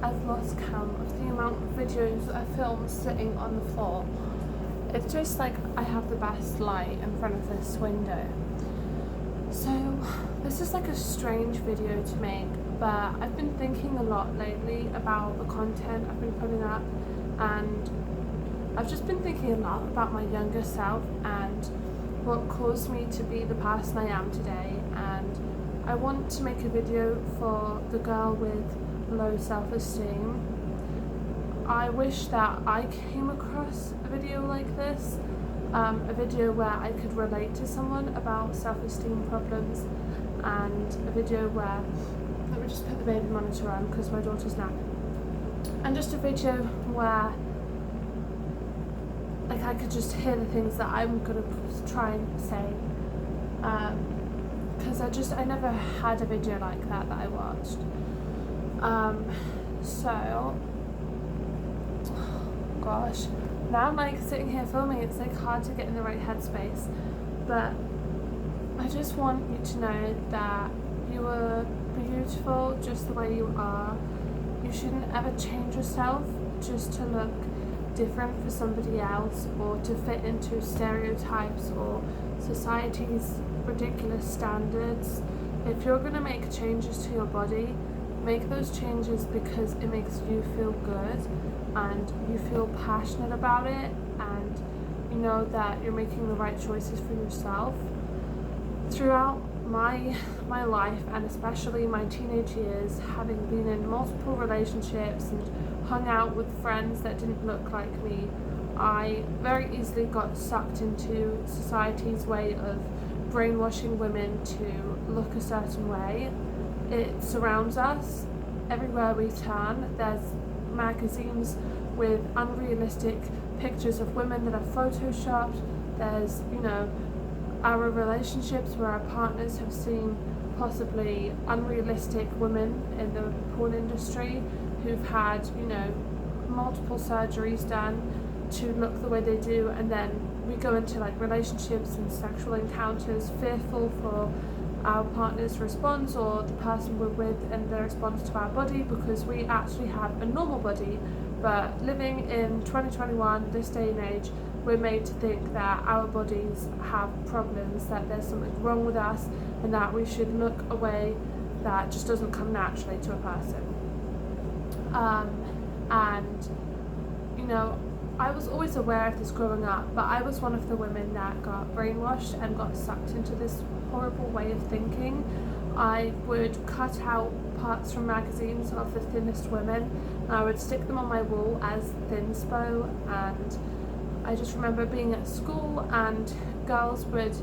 I've lost count of the amount of videos I filmed sitting on the floor. It's just like I have the best light in front of this window. So this is like a strange video to make, but I've been thinking a lot lately about the content I've been putting up, and I've just been thinking a lot about my younger self and what caused me to be the person I am today. And I want to make a video for the girl with low self-esteem. I wish that I came across a video like this, a video where I could relate to someone about self-esteem problems, and a video where, let me just put the baby monitor on because my daughter's napping, and just a video where like I could just hear the things that I'm gonna try and say, because I never had a video like that I watched. So gosh, now I'm like sitting here filming, it's like hard to get in the right headspace, but I just want you to know that you are beautiful just the way you are. You shouldn't ever change yourself just to look different for somebody else or to fit into stereotypes or society's ridiculous standards. If you're going to make changes to your body, make those changes because it makes you feel good and you feel passionate about it, and you know that you're making the right choices for yourself. Throughout my life, and especially my teenage years, having been in multiple relationships and hung out with friends that didn't look like me, I very easily got sucked into society's way of brainwashing women to look a certain way. It surrounds us everywhere we turn. There's magazines with unrealistic pictures of women that are photoshopped. There's, our relationships where our partners have seen possibly unrealistic women in the porn industry who've had, multiple surgeries done to look the way they do, and then we go into like relationships and sexual encounters fearful for our partner's response or the person we're with and their response to our body, because we actually have a normal body. But living in 2021, this day and age, we're made to think that our bodies have problems, that there's something wrong with us, and that we should look a way that just doesn't come naturally to a person. I was always aware of this growing up, but I was one of the women that got brainwashed and got sucked into this horrible way of thinking. I would cut out parts from magazines of the thinnest women, and I would stick them on my wall as thinspo. And I just remember being at school and girls would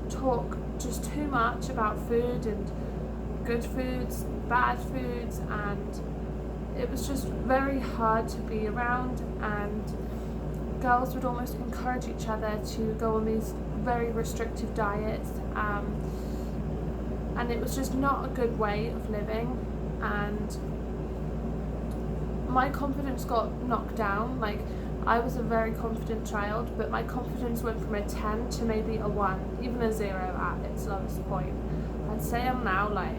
talk just too much about food and good foods, bad foods, and it was just very hard to be around, and girls would almost encourage each other to go on these very restrictive diets, and it was just not a good way of living, and my confidence got knocked down. Like, I was a very confident child, but my confidence went from a 10 to maybe a 1, even a 0 at its lowest point. I'd say I'm now like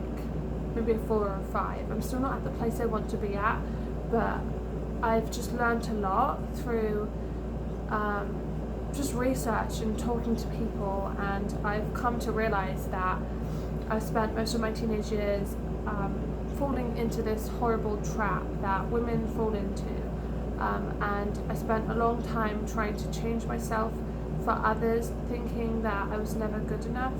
maybe a 4 or a 5. I'm still not at the place I want to be at, but I've just learned a lot through just research and talking to people, and I've come to realize that I spent most of my teenage years falling into this horrible trap that women fall into, and I spent a long time trying to change myself for others, thinking that I was never good enough.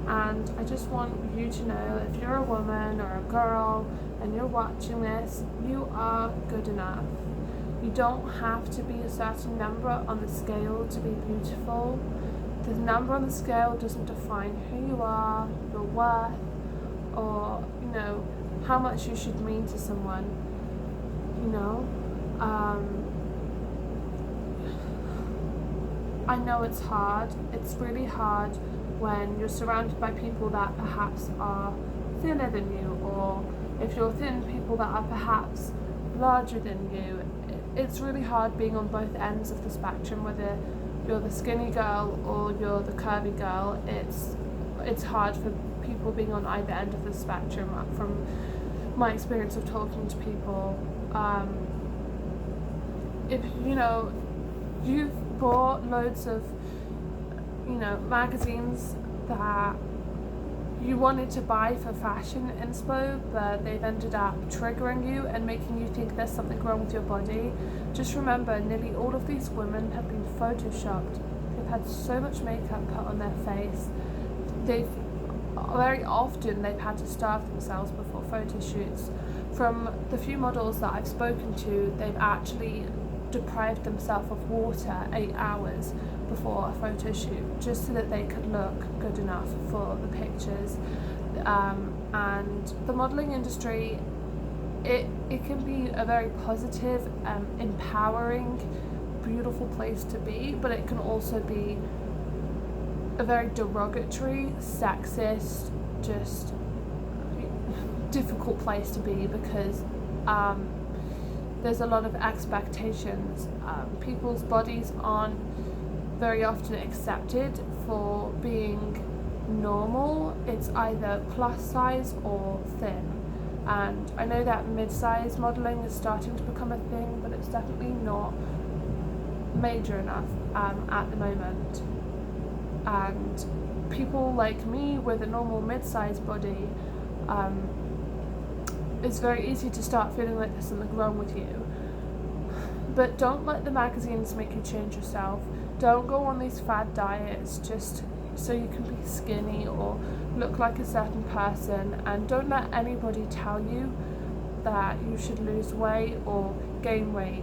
And I just want you to know, if you're a woman or a girl and you're watching this, you are good enough. You don't have to be a certain number on the scale to be beautiful. The number on the scale doesn't define who you are, your worth, or how much you should mean to someone. I know it's hard. It's really hard when you're surrounded by people that perhaps are thinner than you, or if you're thin, people that are perhaps larger than you. It's really hard being on both ends of the spectrum, whether you're the skinny girl or you're the curvy girl. It's hard for people being on either end of the spectrum, from my experience of talking to people If you've bought loads of magazines that you wanted to buy for fashion inspo, but they've ended up triggering you and making you think there's something wrong with your body, just remember nearly all of these women have been photoshopped. They've had so much makeup put on their face. Very often they've had to starve themselves before photo shoots. From the few models that I've spoken to, they've actually deprived themselves of water 8 hours before a photo shoot, just so that they could look good enough for the pictures. And the modelling industry, it can be a very positive, empowering, beautiful place to be, but it can also be a very derogatory, sexist, just difficult place to be, because there's a lot of expectations. People's bodies aren't very often accepted for being normal. It's either plus size or thin. And I know that mid-size modelling is starting to become a thing, but it's definitely not major enough at the moment. And people like me with a normal mid-size body, it's very easy to start feeling like there's something wrong with you. But don't let the magazines make you change yourself. Don't go on these fad diets just so you can be skinny or look like a certain person, and don't let anybody tell you that you should lose weight or gain weight.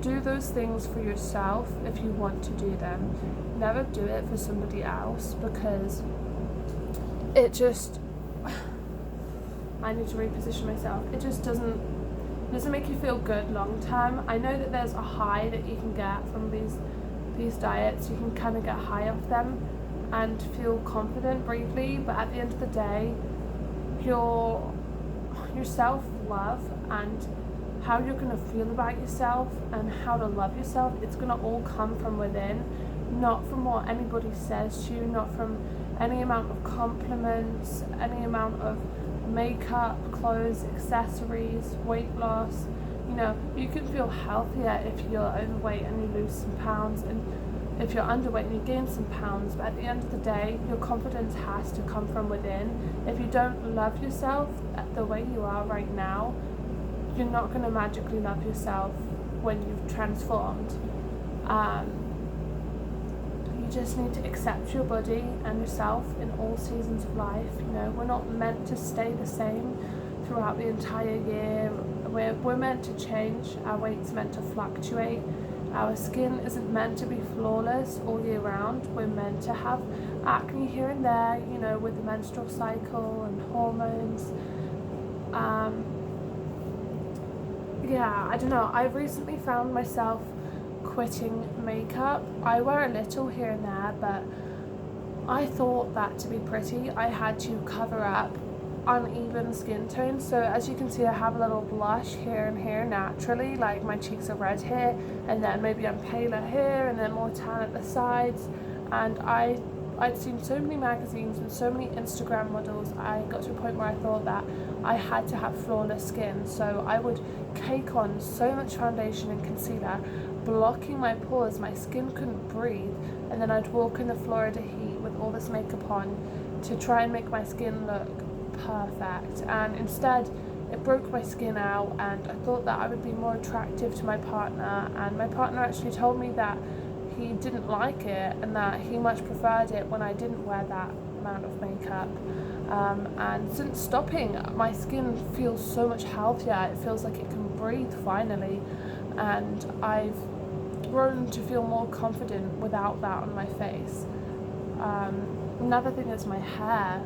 Do those things for yourself if you want to do them. Never do it for somebody else, because it just I need to reposition myself. It just doesn't make you feel good long term. I know that there's a high that you can get from these diets. You can kind of get high off them and feel confident briefly, but at the end of the day, your self-love and how you're going to feel about yourself and how to love yourself, it's going to all come from within, not from what anybody says to you, not from any amount of compliments, any amount of makeup, clothes, accessories, weight loss. You can feel healthier if you're overweight and you lose some pounds, and if you're underweight and you gain some pounds, but at the end of the day, your confidence has to come from within. If you don't love yourself the way you are right now, you're not going to magically love yourself when you've transformed. You just need to accept your body and yourself in all seasons of life. We're not meant to stay the same throughout the entire year. We're meant to change. Our weight's meant to fluctuate. Our skin isn't meant to be flawless all year round. We're meant to have acne here and there, with the menstrual cycle and hormones. I don't know. I've recently found myself quitting makeup. I wear a little here and there, but I thought that to be pretty, I had to cover up uneven skin tone. So as you can see, I have a little blush here and here naturally, like my cheeks are red here, and then maybe I'm paler here, and then more tan at the sides. And I'd seen so many magazines and so many Instagram models, I got to a point where I thought that I had to have flawless skin. So I would cake on so much foundation and concealer, blocking my pores, my skin couldn't breathe, and then I'd walk in the Florida heat with all this makeup on to try and make my skin look perfect. And instead, it broke my skin out, and I thought that I would be more attractive to my partner, and my partner actually told me that he didn't like it and that he much preferred it when I didn't wear that amount of makeup. And since stopping, my skin feels so much healthier. It feels like it can breathe finally, and I've grown to feel more confident without that on my face. Another thing is my hair.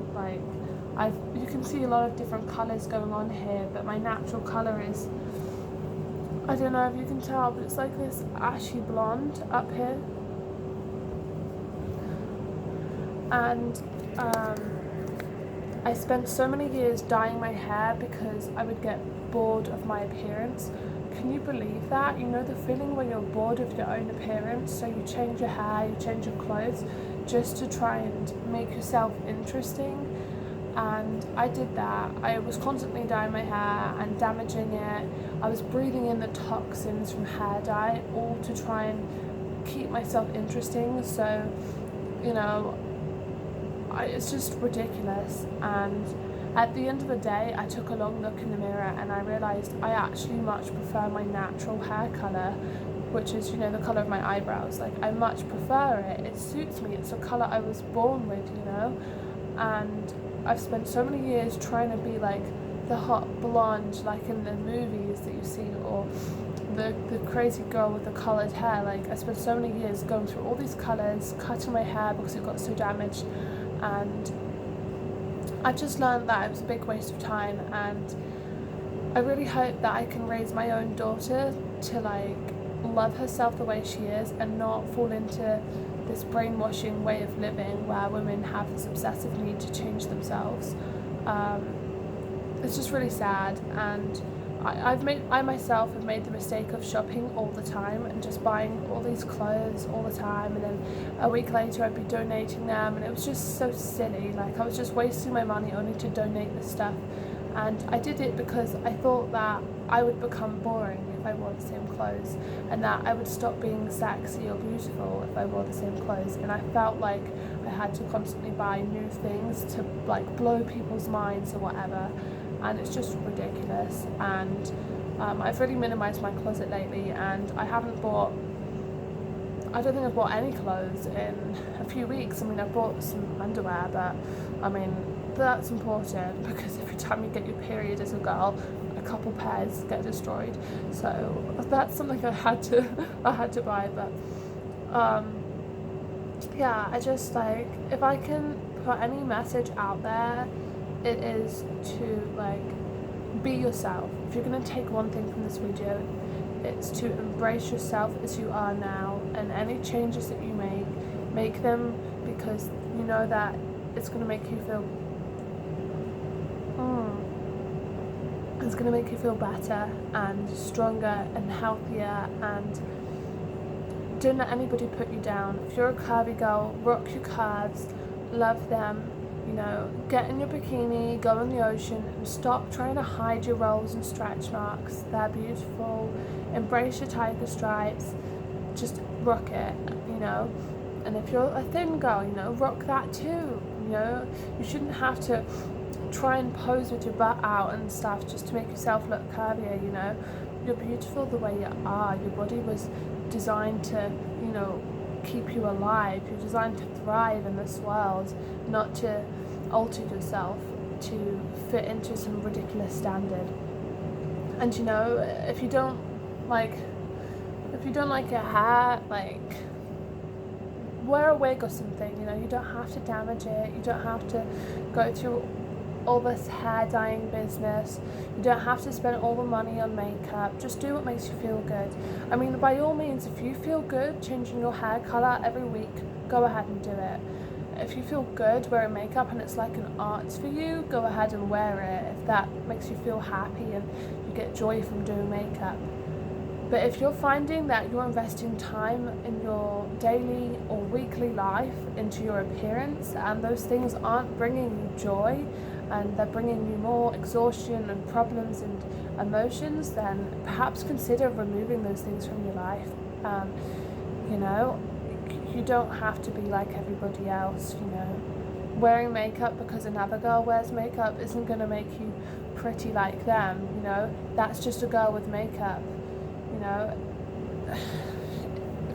You can see a lot of different colours going on here, but my natural colour is, I don't know if you can tell, but it's like this ashy blonde up here. And I spent so many years dyeing my hair because I would get bored of my appearance. Can you believe that? The feeling when you're bored of your own appearance, so you change your hair, you change your clothes, just to try and make yourself interesting. And I did that. I was constantly dyeing my hair and damaging it. I was breathing in the toxins from hair dye, all to try and keep myself interesting. So, you know, it's just ridiculous. And at the end of the day, I took a long look in the mirror and I realised I actually much prefer my natural hair colour, which is, you know, the colour of my eyebrows. Like, I much prefer it. It suits me. It's a colour I was born with, you know. And I've spent so many years trying to be like the hot blonde, like in the movies that you see, or the crazy girl with the coloured hair. Like, I spent so many years going through all these colours, cutting my hair because it got so damaged, and I just learned that it was a big waste of time. And I really hope that I can raise my own daughter to like love herself the way she is and not fall into this brainwashing way of living where women have this obsessive need to change themselves. It's just really sad, and I myself have made the mistake of shopping all the time and just buying all these clothes all the time, and then a week later I'd be donating them, and it was just so silly. Like, I was just wasting my money only to donate this stuff. And I did it because I thought that I would become boring if I wore the same clothes, and that I would stop being sexy or beautiful if I wore the same clothes. And I felt like I had to constantly buy new things to like blow people's minds or whatever, and it's just ridiculous. And I've really minimised my closet lately, and I don't think I've bought any clothes in a few weeks. I mean, I've bought some underwear, but I mean, that's important because every time you get your period as a girl, a couple pairs get destroyed. So that's something I had to buy. But yeah, I just like, if I can put any message out there, it is to like be yourself. If you're gonna take one thing from this video, it's to embrace yourself as you are now, and any changes that you make them because you know that it's gonna make you feel it's going to make you feel better and stronger and healthier. And don't let anybody put you down. If you're a curvy girl, rock your curves, love them, you know, get in your bikini, go in the ocean, and stop trying to hide your rolls and stretch marks. They're beautiful. Embrace your tiger stripes, just rock it, you know. And if you're a thin girl, you know, rock that too, you know. You shouldn't have to try and pose with your butt out and stuff just to make yourself look curvier, you know. You're beautiful the way you are. Your body was designed to, you know, keep you alive. You're designed to thrive in this world, not to alter yourself to fit into some ridiculous standard. And you know, if you don't like your hair, like, wear a wig or something, you know. You don't have to damage it, you don't have to go through all this hair dyeing business, you don't have to spend all the money on makeup. Just do what makes you feel good. I mean, by all means, if you feel good changing your hair colour every week, go ahead and do it. If you feel good wearing makeup and it's like an art for you, go ahead and wear it if that makes you feel happy and you get joy from doing makeup. But if you're finding that you're investing time in your daily or weekly life into your appearance and those things aren't bringing you joy and they're bringing you more exhaustion and problems and emotions, then perhaps consider removing those things from your life. You know, you don't have to be like everybody else, you know. Wearing makeup because another girl wears makeup isn't going to make you pretty like them, you know. That's just a girl with makeup. You know,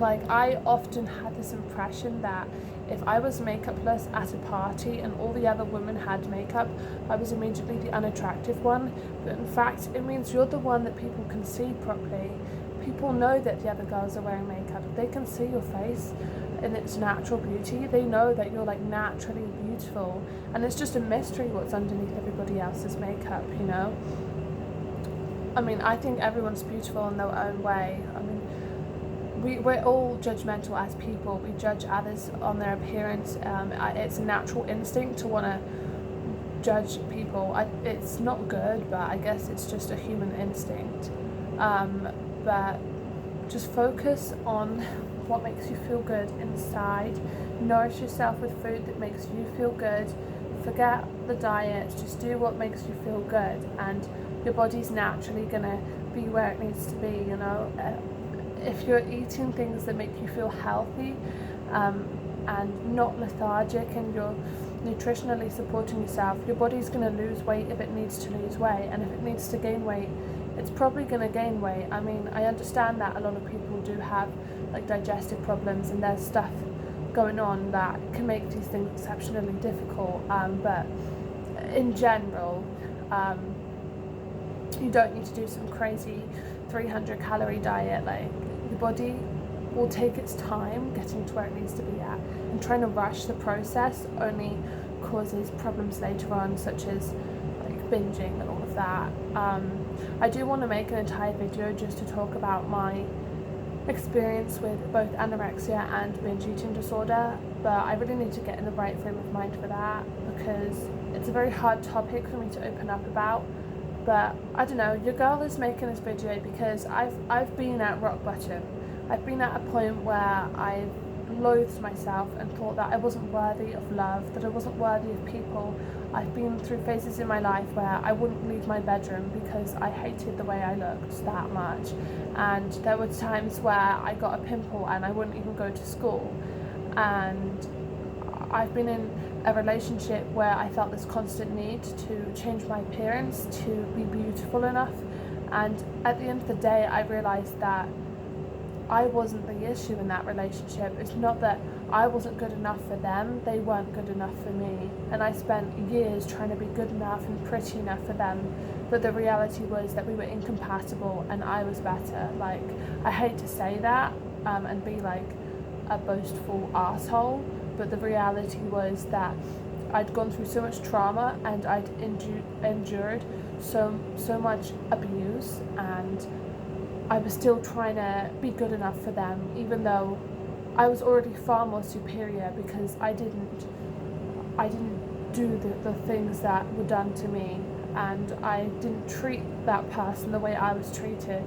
like, I often had this impression that if I was makeupless at a party and all the other women had makeup, I was immediately the unattractive one. But in fact, it means you're the one that people can see properly. People know that the other girls are wearing makeup. If they can see your face in its natural beauty, they know that you're like naturally beautiful. And it's just a mystery what's underneath everybody else's makeup, you know. I mean, I think everyone's beautiful in their own way. I mean, we're all judgmental as people. We judge others on their appearance. It's a natural instinct to want to judge people. It's not good, but I guess it's just a human instinct. But just focus on what makes you feel good inside. Nourish yourself with food that makes you feel good. forget the diet, just do what makes you feel good, and your body's naturally gonna be where it needs to be, you know. If you're eating things that make you feel healthy, and not lethargic, and you're nutritionally supporting yourself, your body's going to lose weight if it needs to lose weight, and if it needs to gain weight, it's probably going to gain weight. I mean, I understand that a lot of people do have like digestive problems, and there's stuff going on that can make these things exceptionally difficult, but in general, you don't need to do some crazy 300 calorie diet. Like, your body will take its time getting to where it needs to be at, and trying to rush the process only causes problems later on, such as like binging and all of that. I do want to make an entire video just to talk about my experience with both anorexia and binge eating disorder, but I really need to get in the right frame of mind for that, because it's a very hard topic for me to open up about. But I don't know, your girl is making this video because I've been at rock bottom. I've been at a point where I've loathed myself and thought that I wasn't worthy of love, that I wasn't worthy of people. I've been through phases in my life where I wouldn't leave my bedroom because I hated the way I looked that much. And there were times where I got a pimple and I wouldn't even go to school. And I've been in a relationship where I felt this constant need to change my appearance, to be beautiful enough. And at the end of the day, I realized that I wasn't the issue in that relationship. It's not that I wasn't good enough for them, they weren't good enough for me. And I spent years trying to be good enough and pretty enough for them, but the reality was that we were incompatible and I was better. Like, I hate to say that and be like a boastful asshole, but the reality was that I'd gone through so much trauma, and I'd endured so much abuse, and I was still trying to be good enough for them, even though I was already far more superior, because I didn't do the things that were done to me, and I didn't treat that person the way I was treated.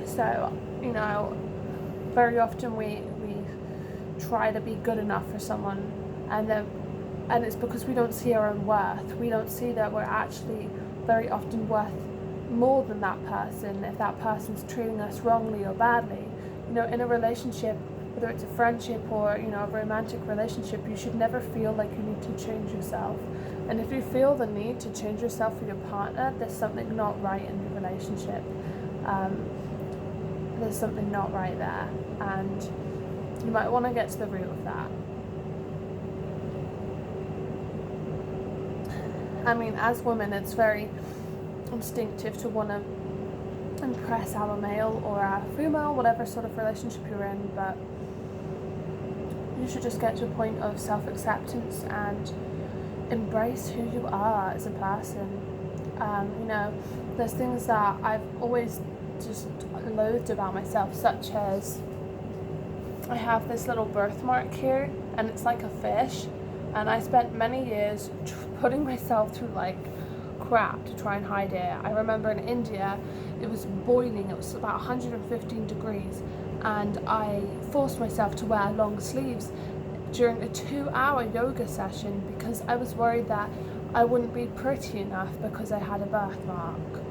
So, you know, very often we try to be good enough for someone, and it's because we don't see our own worth. We don't see that we're actually very often worth more than that person if that person's treating us wrongly or badly. You know, in a relationship, whether it's a friendship or, you know, a romantic relationship, you should never feel like you need to change yourself. And if you feel the need to change yourself for your partner, there's something not right in the relationship. There's something not right there, and you might want to get to the root of that. I mean, as women, it's very instinctive to want to impress our male or our female, whatever sort of relationship you're in, but you should just get to a point of self-acceptance and embrace who you are as a person. You know, there's things that I've always just loathed about myself, such as I have this little birthmark here, and it's like a fish, and I spent many years putting myself through like crap to try and hide it. I remember in India, it was boiling, it was about 115 degrees, and I forced myself to wear long sleeves during a 2-hour yoga session because I was worried that I wouldn't be pretty enough because I had a birthmark.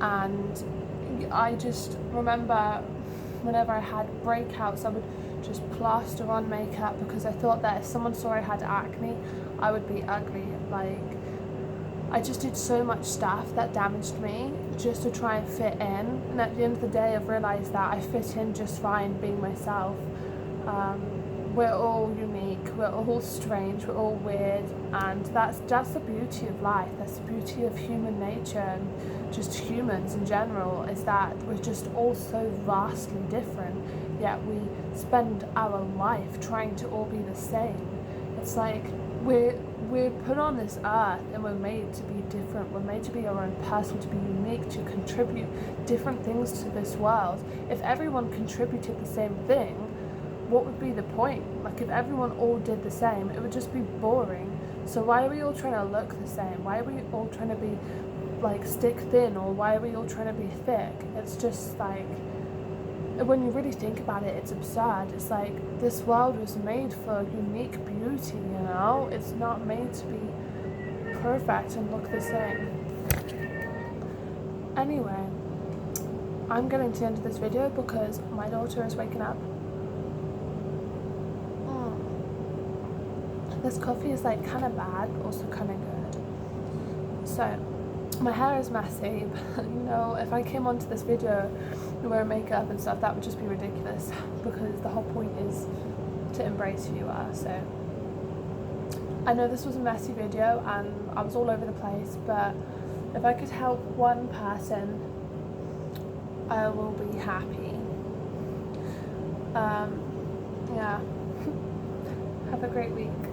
And I just remember whenever I had breakouts, I would just plaster on makeup because I thought that if someone saw I had acne, I would be ugly. Like, I just did so much stuff that damaged me just to try and fit in, and at the end of the day I've realised that I fit in just fine being myself. We're all unique, we're all strange, we're all weird, and that's the beauty of life, that's the beauty of human nature and just humans in general, is that we're just all so vastly different, yet we spend our life trying to all be the same. It's like we're put on this earth and we're made to be different, we're made to be our own person, to be unique, to contribute different things to this world. If everyone contributed the same thing, what would be the point? Like, if everyone all did the same, it would just be boring. So why are we all trying to look the same? Why are we all trying to be like stick thin, or why are we all trying to be thick? It's just like, when you really think about it, it's absurd. It's like this world was made for unique beauty, you know? It's not made to be perfect and look the same. Anyway, I'm getting to the end of this video because my daughter is waking up. This coffee is like kind of bad, but also kind of good. So, my hair is messy, but you know, if I came onto this video wearing makeup and stuff, that would just be ridiculous because the whole point is to embrace who you are. So, I know this was a messy video and I was all over the place, but if I could help one person, I will be happy. Yeah. Have a great week.